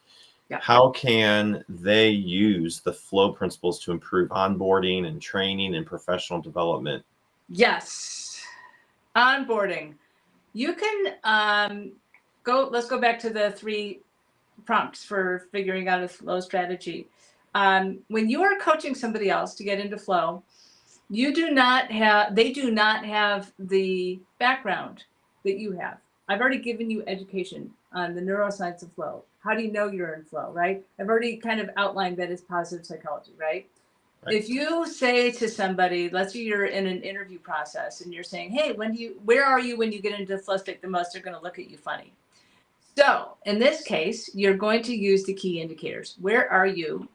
[SPEAKER 2] Yeah.
[SPEAKER 1] How can they use the flow principles to improve onboarding and training and professional development?
[SPEAKER 2] Yes. Onboarding. You can let's go back to the 3 prompts for figuring out a flow strategy. When you are coaching somebody else to get into flow, they do not have the background that you have. I've already given you education on the neuroscience of flow. How do you know you're in flow, right? I've already kind of outlined that as positive psychology, right?
[SPEAKER 1] Right.
[SPEAKER 2] If you say to somebody, let's say you're in an interview process and you're saying, hey, where are you when you get into flow state the most? They're going to look at you funny. So in this case, you're going to use the key indicators. Where are you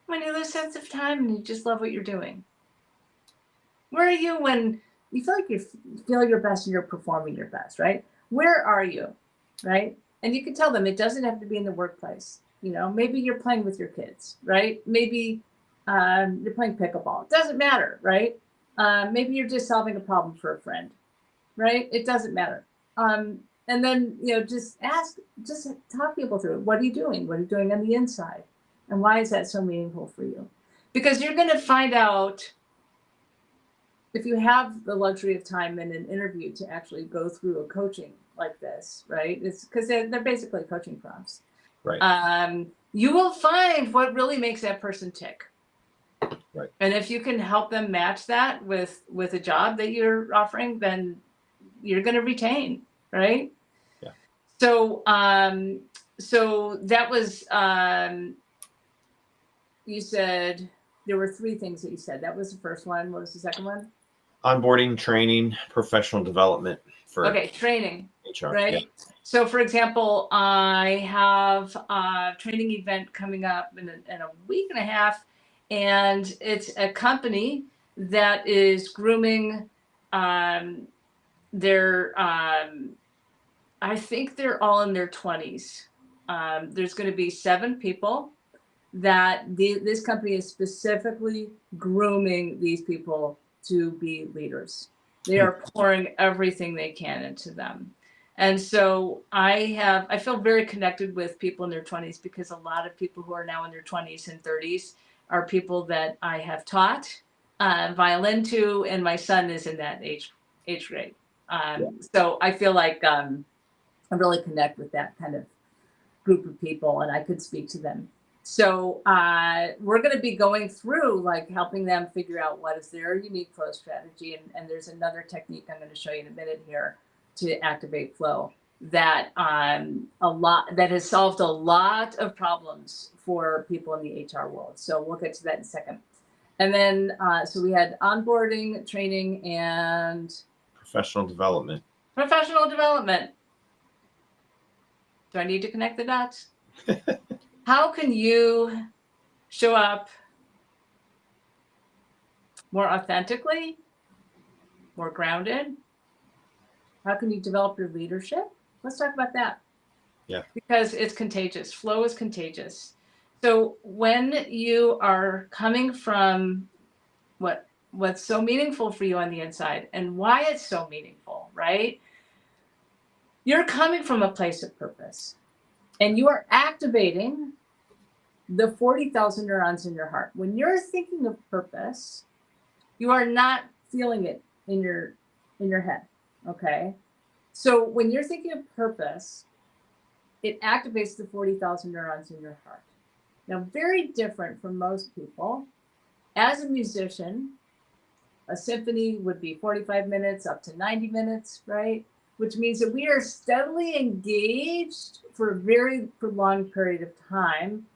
[SPEAKER 2] when you lose sense of time and you just love what you're doing? Where are you when you feel like you feel your best and you're performing your best, right? Where are you, right? And you can tell them it doesn't have to be in the workplace. Maybe you're playing with your kids, right? Maybe you're playing pickleball. It doesn't matter, right? Maybe you're just solving a problem for a friend, right? It doesn't matter. And then, just talk people through it. What are you doing? What are you doing on the inside? And why is that so meaningful for you? Because you're going to find out if you have the luxury of time in an interview to actually go through a coaching like this, right? It's because they're basically coaching prompts.
[SPEAKER 1] Right.
[SPEAKER 2] You will find what really makes that person tick.
[SPEAKER 1] Right.
[SPEAKER 2] And if you can help them match that with a job that you're offering, then you're going to retain, right?
[SPEAKER 1] Yeah.
[SPEAKER 2] So that was, you said there were 3 things that you said. That was the first one. What was the second one?
[SPEAKER 1] Onboarding, training, professional development for
[SPEAKER 2] training.
[SPEAKER 1] HR.
[SPEAKER 2] Right.
[SPEAKER 1] Yeah.
[SPEAKER 2] So, for example, I have a training event coming up in a week and a half, and it's a company that is grooming I think they're all in their 20s. There's going to be 7 people that this company is specifically grooming these people to be leaders. They are pouring everything they can into them. And so I feel very connected with people in their 20s because a lot of people who are now in their 20s and 30s are people that I have taught violin to, and my son is in that age grade. So I feel like I really connect with that kind of group of people, and I could speak to them So we're going to be going through like helping them figure out what is their unique flow strategy. And there's another technique I'm going to show you in a minute here to activate flow that that has solved a lot of problems for people in the HR world. So we'll get to that in a second. And then so we had onboarding, training, and
[SPEAKER 1] Professional development.
[SPEAKER 2] professional development. Do I need to connect the dots? How can you show up more authentically, more grounded? How can you develop your leadership? Let's talk about that.
[SPEAKER 1] Yeah.
[SPEAKER 2] Because it's contagious. Flow is contagious. So when you are coming from what's so meaningful for you on the inside and why it's so meaningful, right? You're coming from a place of purpose and you are activating the 40,000 neurons in your heart. When you're thinking of purpose, you are not feeling it in your head, okay? So when you're thinking of purpose, it activates the 40,000 neurons in your heart. Now, very different from most people. As a musician, a symphony would be 45 minutes up to 90 minutes, right? Which means that we are steadily engaged for a very prolonged period of time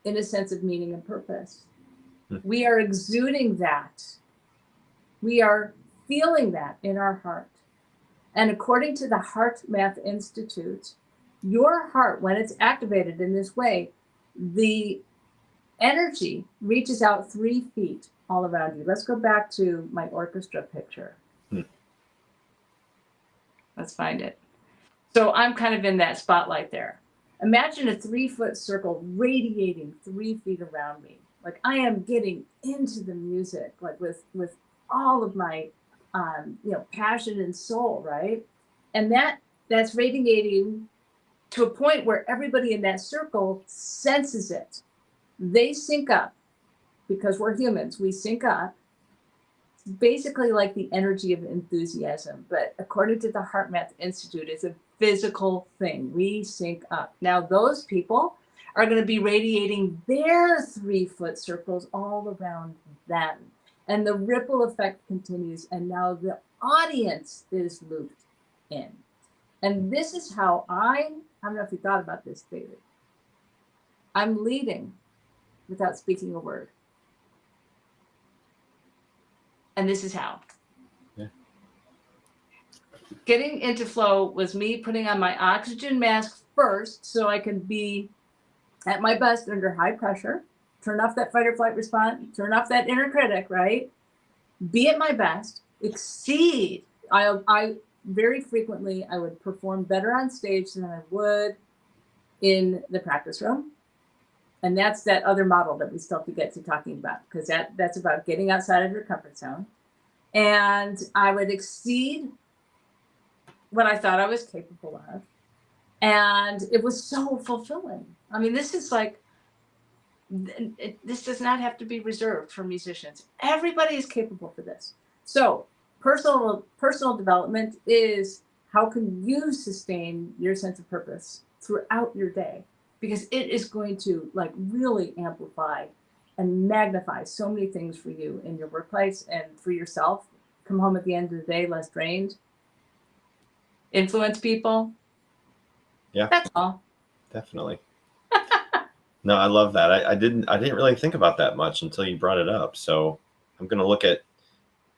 [SPEAKER 2] in a sense of meaning and purpose. We are exuding that. We are feeling that in our heart. And according to the Heart Math Institute, your heart, when it's activated in this way, the energy reaches out 3 feet all around you. Let's go back to my orchestra picture. Let's find it. So I'm kind of in that spotlight there. Imagine a 3-foot circle radiating 3 feet around me. Like I am getting into the music, like with all of my, passion and soul, right? And that's radiating to a point where everybody in that circle senses it. They sync up because we're humans. We sync up. It's basically like the energy of enthusiasm, but according to the Heart Math Institute, it's a physical thing. We sync up. Now, those people are going to be radiating their 3-foot circles all around them. And the ripple effect continues. And now the audience is looped in. And this is how I don't know if you thought about this, David. I'm leading without speaking a word. And this is how.
[SPEAKER 1] Yeah.
[SPEAKER 2] Getting into flow was me putting on my oxygen mask first so I can be at my best under high pressure, turn off that fight or flight response, turn off that inner critic, right? Be at my best, exceed. I very frequently, I would perform better on stage than I would in the practice room. And that's that other model that we still have to get to talking about, because that's about getting outside of your comfort zone. And I would exceed what I thought I was capable of. And it was so fulfilling. I mean, this is like, this does not have to be reserved for musicians. Everybody is capable for this. So personal development is how can you sustain your sense of purpose throughout your day? Because it is going to like really amplify and magnify so many things for you in your workplace and for yourself. Come home at the end of the day less drained. Influence people.
[SPEAKER 1] Yeah.
[SPEAKER 2] That's all.
[SPEAKER 1] Definitely. No, I love that. I didn't really think about that much until you brought it up. So I'm going to look at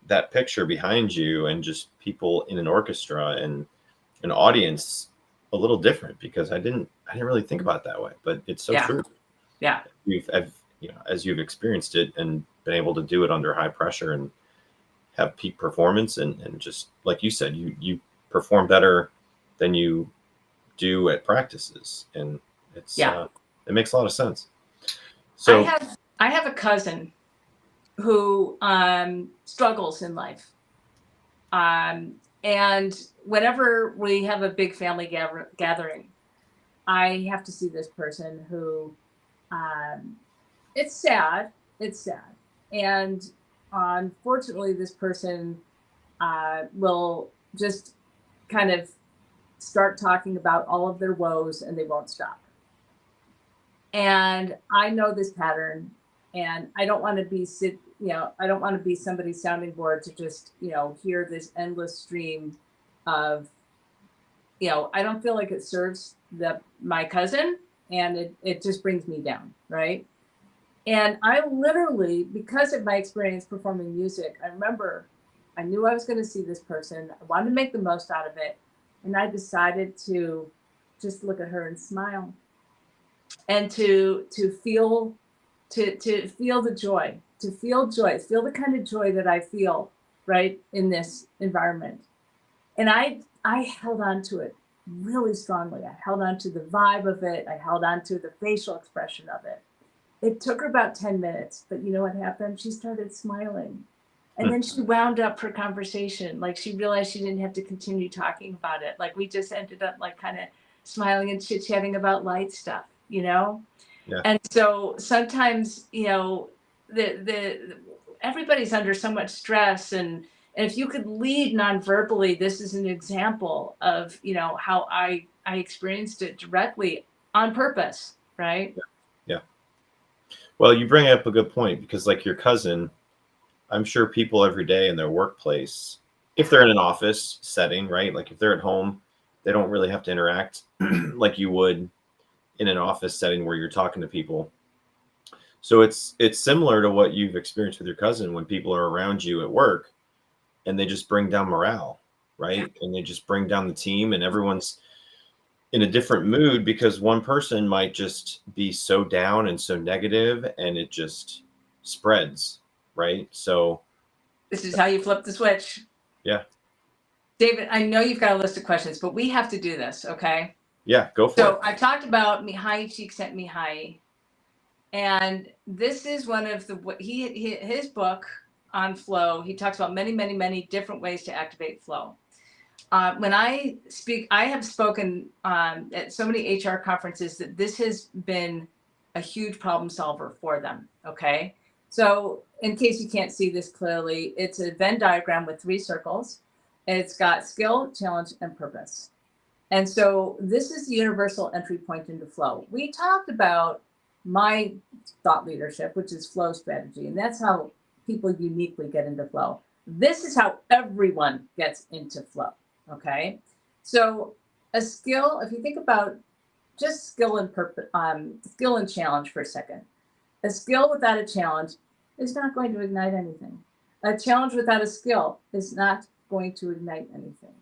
[SPEAKER 1] that picture behind you and just people in an orchestra and an audience a little different, because I didn't really think about it that way, but it's so true.
[SPEAKER 2] Yeah.
[SPEAKER 1] As you've experienced it and been able to do it under high pressure and have peak performance and just like you said, you perform better than you do at practices, and it's it makes a lot of sense. So
[SPEAKER 2] I have a cousin who struggles in life, and whenever we have a big family gathering, I have to see this person who it's sad, and unfortunately this person will just kind of start talking about all of their woes and they won't stop. And I know this pattern, and I don't want to be I don't want to be somebody's sounding board to just, hear this endless stream of, I don't feel like it serves my cousin, and it just brings me down, right? And I literally, because of my experience performing music, I remember I knew I was going to see this person. I wanted to make the most out of it. And I decided to just look at her and smile, and to feel the joy, feel the kind of joy that I feel right in this environment. And I held on to it really strongly. I held on to the vibe of it. I held on to the facial expression of it. It took her about 10 minutes, but you know what happened? She started smiling. And then she wound up her conversation. Like, she realized she didn't have to continue talking about it. Like, we just ended up like kind of smiling and chit-chatting about light stuff,
[SPEAKER 1] Yeah.
[SPEAKER 2] And so sometimes, the everybody's under so much stress, and if you could lead non-verbally, this is an example of, how I experienced it directly on purpose, right?
[SPEAKER 1] Yeah. Well, you bring up a good point, because like your cousin, I'm sure people every day in their workplace, if they're in an office setting, right? Like if they're at home, they don't really have to interact like you would in an office setting where you're talking to people. So it's similar to what you've experienced with your cousin, when people are around you at work and they just bring down morale, right? And they just bring down the team, and everyone's in a different mood because one person might just be so down and so negative, and it just spreads, right? So
[SPEAKER 2] This is how you flip the switch.
[SPEAKER 1] yeah.
[SPEAKER 2] David, I know you've got a list of questions, but we have to do this, okay?
[SPEAKER 1] Yeah, go for it.
[SPEAKER 2] So I talked about Mihai Csikszentmihalyi, and this is one of his book on flow. He talks about many, many, many different ways to activate flow. When I speak, I have spoken at so many HR conferences that this has been a huge problem solver for them. Okay. So in case you can't see this clearly, it's a Venn diagram with 3 circles. It's got skill, challenge, and purpose. And so this is the universal entry point into flow. We talked about my thought leadership, which is flow strategy. And that's how people uniquely get into flow. This is how everyone gets into flow. Okay. So a skill, if you think about just skill and purpose, skill and challenge for a second, a skill without a challenge is not going to ignite anything. A challenge without a skill is not going to ignite anything.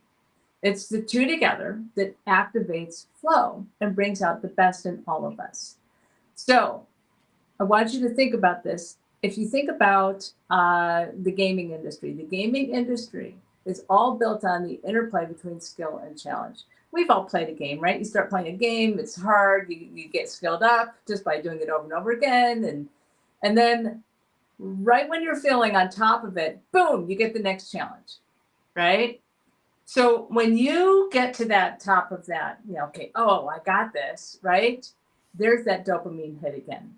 [SPEAKER 2] It's the 2 together that activates flow and brings out the best in all of us. So I want you to think about this. If you think about the gaming industry is all built on the interplay between skill and challenge. We've all played a game, right? You start playing a game, it's hard, you get skilled up just by doing it over and over again. And then right when you're feeling on top of it, boom, you get the next challenge, right? So when you get to that top of that, okay, oh, I got this, right? There's that dopamine hit again.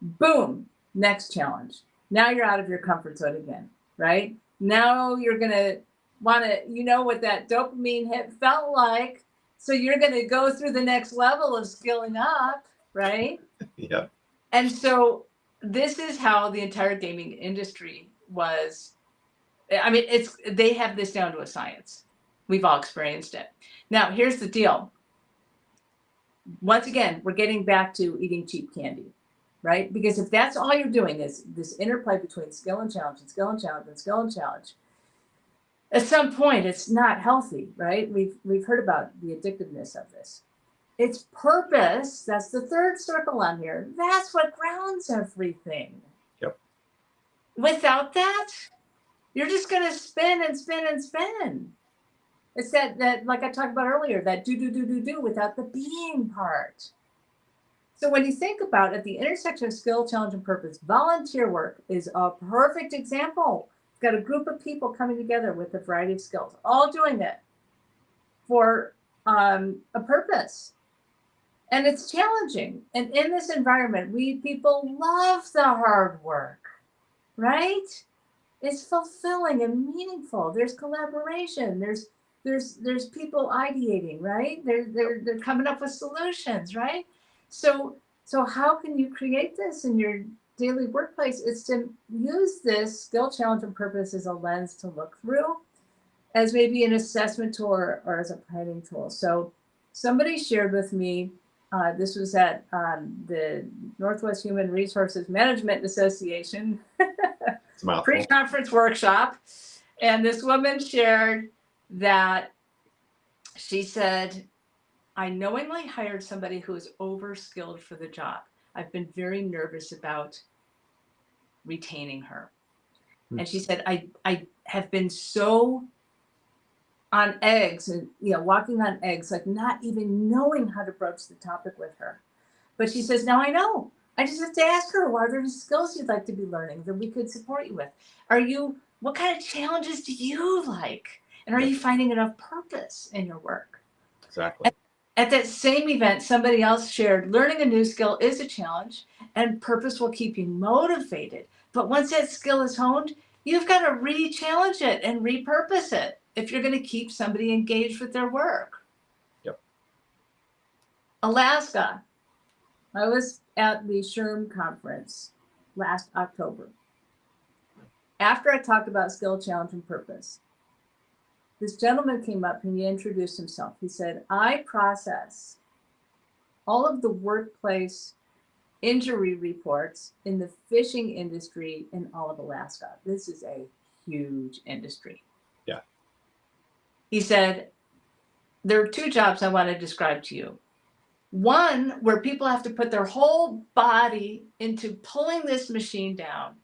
[SPEAKER 2] Boom, next challenge. Now you're out of your comfort zone again, right? Now you're going to want to, what that dopamine hit felt like. So you're going to go through the next level of skilling up, right?
[SPEAKER 1] Yeah.
[SPEAKER 2] And so this is how the entire gaming industry was. I mean, they have this down to a science. We've all experienced it. Now, here's the deal. Once again, we're getting back to eating cheap candy, right? Because if that's all you're doing is this interplay between skill and challenge and skill and challenge and skill and challenge, at some point it's not healthy, right? We've heard about the addictiveness of this. It's purpose. That's the 3rd circle on here. That's what grounds everything.
[SPEAKER 1] Yep.
[SPEAKER 2] Without that, you're just going to spin and spin and spin. It's that like I talked about earlier, that do without the being part. So when you think about at the intersection of skill, challenge, and purpose, volunteer work is a perfect example. It's got a group of people coming together with a variety of skills, all doing it for a purpose. And it's challenging. And in this environment, people love the hard work, right? It's fulfilling and meaningful. There's collaboration. There's people ideating, right? They're coming up with solutions, right? So So how can you create this in your daily workplace? It's to use this skill, challenge, and purpose as a lens to look through, as maybe an assessment tool or as a planning tool. So somebody shared with me, this was at the Northwest Human Resources Management Association
[SPEAKER 1] It's a mouthful.
[SPEAKER 2] pre-conference workshop. And this woman shared that she said, I knowingly hired somebody who is overskilled for the job. I've been very nervous about retaining her. And she said, I have been so on eggs and, walking on eggs, like not even knowing how to broach the topic with her. But she says, now I know. I just have to ask her, what are there skills you'd like to be learning that we could support you with? What kind of challenges do you like? And are you finding enough purpose in your work?
[SPEAKER 1] Exactly.
[SPEAKER 2] At that same event, somebody else shared, learning a new skill is a challenge and purpose will keep you motivated. But once that skill is honed, you've got to re-challenge it and repurpose it if you're going to keep somebody engaged with their work.
[SPEAKER 1] Yep.
[SPEAKER 2] Alaska. I was at the SHRM conference last October. After I talked about skill, challenge, and purpose, this gentleman came up and he introduced himself. He said, I process all of the workplace injury reports in the fishing industry in all of Alaska. This is a huge industry.
[SPEAKER 1] Yeah.
[SPEAKER 2] He said, there are two jobs I want to describe to you. One, where people have to put their whole body into pulling this machine down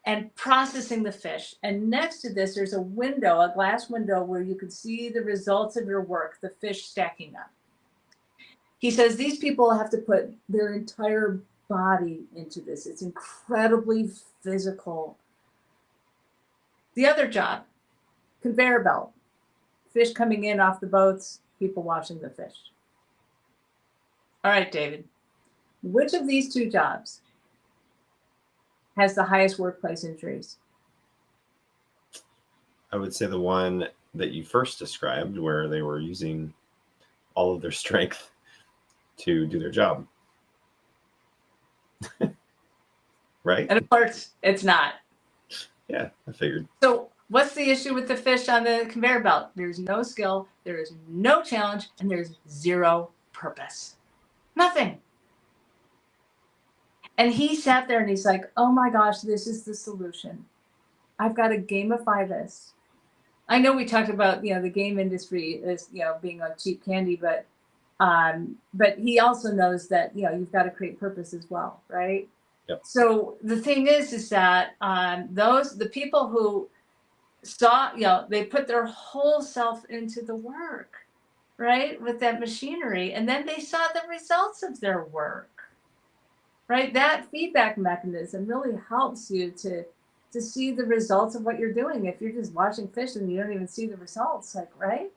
[SPEAKER 2] and processing the fish. And next to this, there's a window, a glass window, where you can see the results of your work, the fish stacking up. He says these people have to put their entire body into this. It's incredibly physical. The other job, conveyor belt, fish coming in off the boats, people washing the fish. All right, David, which of these two jobs has the highest workplace injuries?
[SPEAKER 1] I would say the one that you first described, where they were using all of their strength to do their job. Right?
[SPEAKER 2] And of course, it's not.
[SPEAKER 1] Yeah, I figured.
[SPEAKER 2] So what's the issue with the fish on the conveyor belt? There's no skill, there is no challenge, and there's zero purpose. Nothing. And he sat there and he's like, oh my gosh, this is the solution. I've got to gamify this. I know we talked about, the game industry as, being like cheap candy, but he also knows that, you've got to create purpose as well, right?
[SPEAKER 1] Yep.
[SPEAKER 2] So the thing is that the people who saw, they put their whole self into the work, right, with that machinery, and then they saw the results of their work. Right, that feedback mechanism really helps you to see the results of what you're doing. If you're just watching fish and you don't even see the results, right?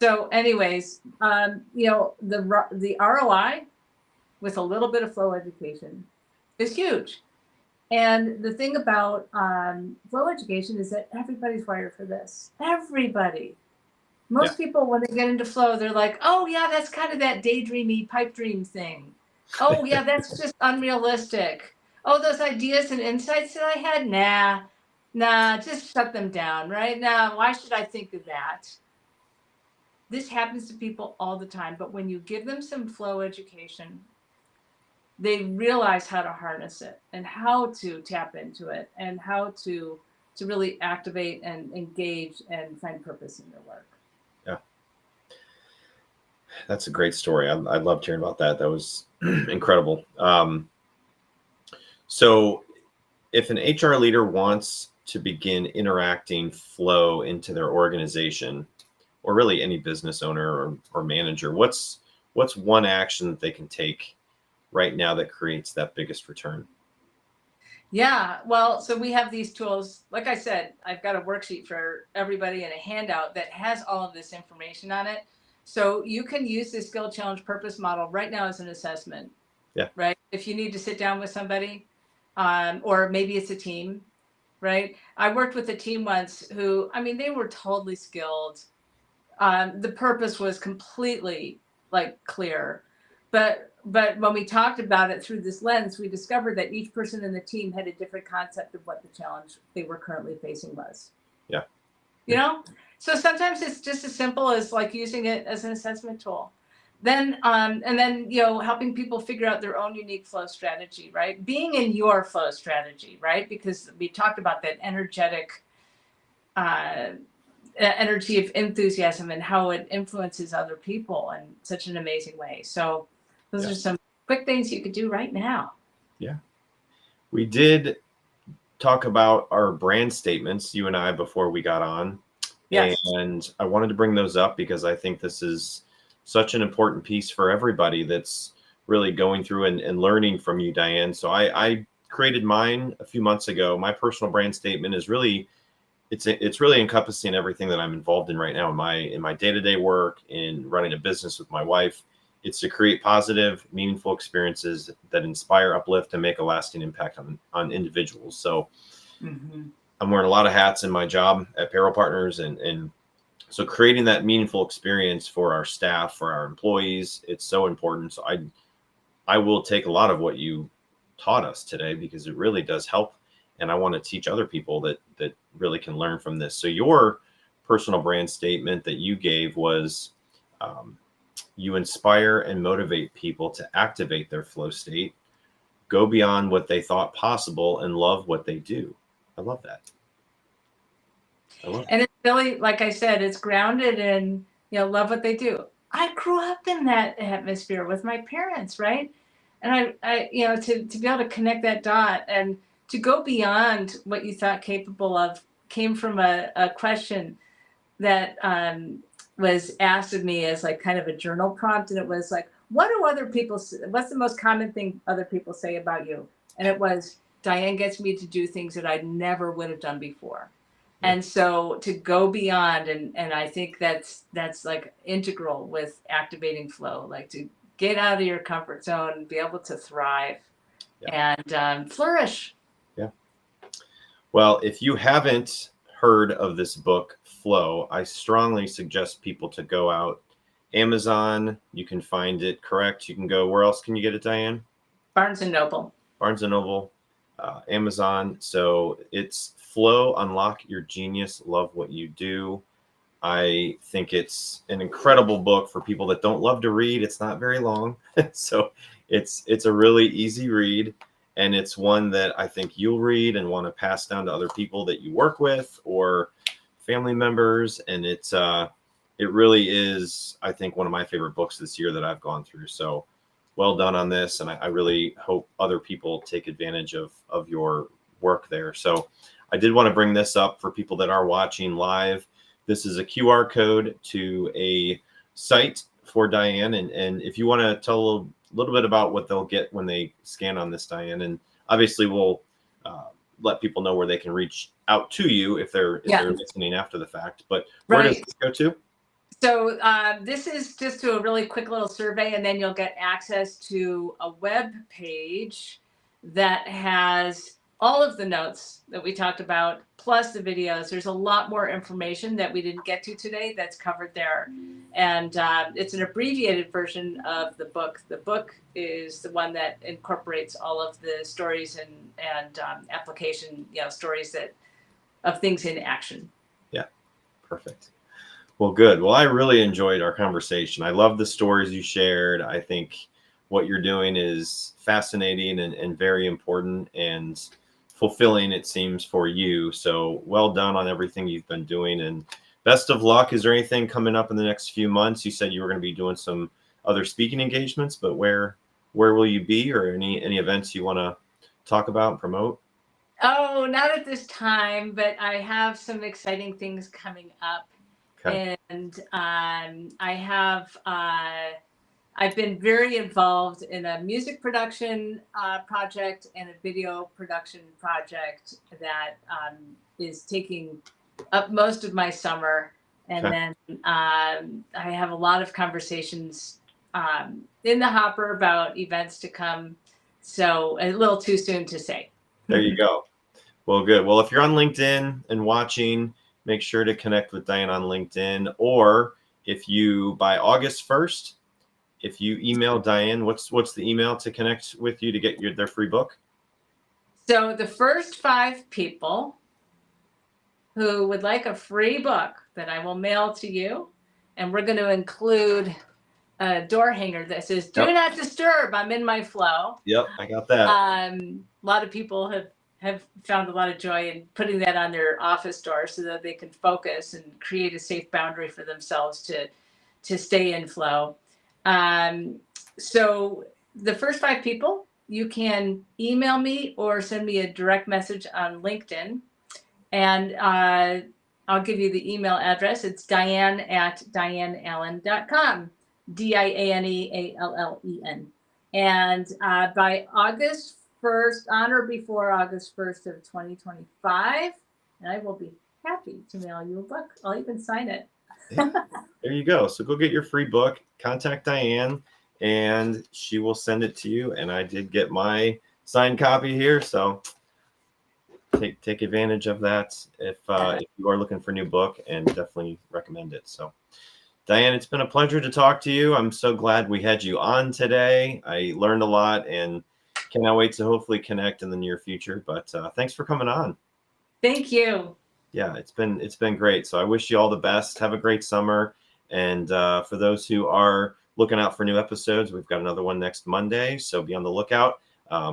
[SPEAKER 2] So, anyways, the ROI with a little bit of flow education is huge. And the thing about flow education is that everybody's wired for this. Everybody. Most people, when they get into flow, they're like, oh yeah, that's kind of that daydreamy pipe dream thing. Oh yeah, that's just unrealistic. Oh, those ideas and insights that I had, nah, just shut them down, right? Nah, why should I think of that? This happens to people all the time, but when you give them some flow education, they realize how to harness it and how to tap into it and how to really activate and engage and find purpose in their work.
[SPEAKER 1] Yeah. That's a great story. I loved hearing about that. That was incredible. So if an HR leader wants to begin interacting flow into their organization, or really any business owner or manager, what's one action that they can take right now that creates that biggest return?
[SPEAKER 2] Yeah, well, so we have these tools. Like I said, I've got a worksheet for everybody and a handout that has all of this information on it. So you can use this skill, challenge, purpose model right now as an assessment.
[SPEAKER 1] Yeah.
[SPEAKER 2] Right. If you need to sit down with somebody, or maybe it's a team, right? I worked with a team once who, they were totally skilled. The purpose was completely clear, But when we talked about it through this lens, we discovered that each person in the team had a different concept of what the challenge they were currently facing was.
[SPEAKER 1] Yeah.
[SPEAKER 2] You know, so sometimes it's just as simple as like using it as an assessment tool. Then, and then, helping people figure out their own unique flow strategy, right? Being in your flow strategy, right? Because we talked about that energetic energy of enthusiasm and how it influences other people in such an amazing way. So those are some quick things you could do right now.
[SPEAKER 1] Yeah. We did talk about our brand statements, you and I, before we got on.
[SPEAKER 2] Yes.
[SPEAKER 1] And I wanted to bring those up because I think this is such an important piece for everybody that's really going through and learning from you, Diane. So I created mine a few months ago. My personal brand statement is really, it's really encompassing everything that I'm involved in right now in my day-to-day work, in running a business with my wife. It's to create positive, meaningful experiences that inspire, uplift, and make a lasting impact on individuals. So I'm wearing a lot of hats in my job at Payroll Partners, and so creating that meaningful experience for our staff, for our employees, it's so important. So I will take a lot of what you taught us today because it really does help, and I want to teach other people that really can learn from this. So your personal brand statement that you gave was, you inspire and motivate people to activate their flow state, go beyond what they thought possible, and love what they do. I love that.
[SPEAKER 2] And it's really, like I said, it's grounded in, love what they do. I grew up in that atmosphere with my parents, right? And I to be able to connect that dot and to go beyond what you thought capable of came from a question that was asked of me as like kind of a journal prompt. And it was like, what's the most common thing other people say about you? And it was, Diane gets me to do things that I never would have done before. And so to go beyond, and I think that's like integral with activating flow, like to get out of your comfort zone and be able to thrive and flourish.
[SPEAKER 1] Yeah. Well, if you haven't heard of this book, Flow, I strongly suggest people to go out. Amazon, you can find it, correct? You can go, where else can you get it, Diane?
[SPEAKER 2] Barnes and Noble.
[SPEAKER 1] Barnes and Noble, Amazon. So it's Flow, Unlock Your Genius, Love What You Do. I think it's an incredible book for people that don't love to read. It's not very long. So it's a really easy read. And it's one that I think you'll read and want to pass down to other people that you work with or family members. And it really is, I think, one of my favorite books this year that I've gone through. So well done on this. And I really hope other people take advantage of your work there. So I did want to bring this up for people that are watching live. This is a QR code to a site for Diane. And if you want to tell a little bit about what they'll get when they scan on this, Diane, and obviously we'll let people know where they can reach out to you if they're listening after the fact. But where does this go to?
[SPEAKER 2] So this is just to a really quick little survey, and then you'll get access to a web page that has all of the notes that we talked about, plus the videos. There's a lot more information that we didn't get to today that's covered there. And it's an abbreviated version of the book. The book is the one that incorporates all of the stories and application, stories of things in action. Yeah.
[SPEAKER 1] Perfect. Well, good. Well, I really enjoyed our conversation. I love the stories you shared. I think what you're doing is fascinating and very important and fulfilling, it seems, for you. So well done on everything you've been doing, and best of luck. Is there anything coming up in the next few months? You said you were going to be doing some other speaking engagements, but where will you be, or any events you want to talk about and promote?
[SPEAKER 2] Oh, not at this time, but I have some exciting things coming up. Okay. And I've been very involved in a music production project and a video production project that is taking up most of my summer. And then I have a lot of conversations in the hopper about events to come. So a little too soon to say.
[SPEAKER 1] There you go. Well, good. Well, if you're on LinkedIn and watching, make sure to connect with Diane on LinkedIn. Or if you, by August 1st, if you email Diane, what's the email to connect with you to get their free book?
[SPEAKER 2] So the first 5 people who would like a free book that I will mail to you, and we're going to include a door hanger that says "Do
[SPEAKER 1] Yep.
[SPEAKER 2] not disturb. I'm in my flow."
[SPEAKER 1] Yep, I got that.
[SPEAKER 2] A lot of people have found a lot of joy in putting that on their office door so that they can focus and create a safe boundary for themselves to stay in flow. So the first 5 people, you can email me or send me a direct message on LinkedIn, and I'll give you the email address. It's diane@dianeallen.com, DIANEALLEN. And by August 1st, on or before August 1st of 2025, and I will be happy to mail you a book. I'll even sign it.
[SPEAKER 1] There you go. So go get your free book, contact Diane, and she will send it to you. And I did get my signed copy here, so take advantage of that if you are looking for a new book, and definitely recommend it. So Diane, it's been a pleasure to talk to you. I'm so glad we had you on today. I learned a lot and cannot wait to hopefully connect in the near future. But thanks for coming on.
[SPEAKER 2] Thank you.
[SPEAKER 1] Yeah, it's been great. So I wish you all the best. Have a great summer. And for those who are looking out for new episodes, we've got another one next Monday. So be on the lookout.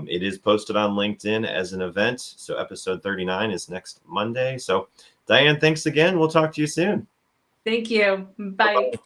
[SPEAKER 1] It is posted on LinkedIn as an event. So episode 39 is next Monday. So Diane, thanks again. We'll talk to you soon.
[SPEAKER 2] Thank you. Bye.
[SPEAKER 1] Bye-bye.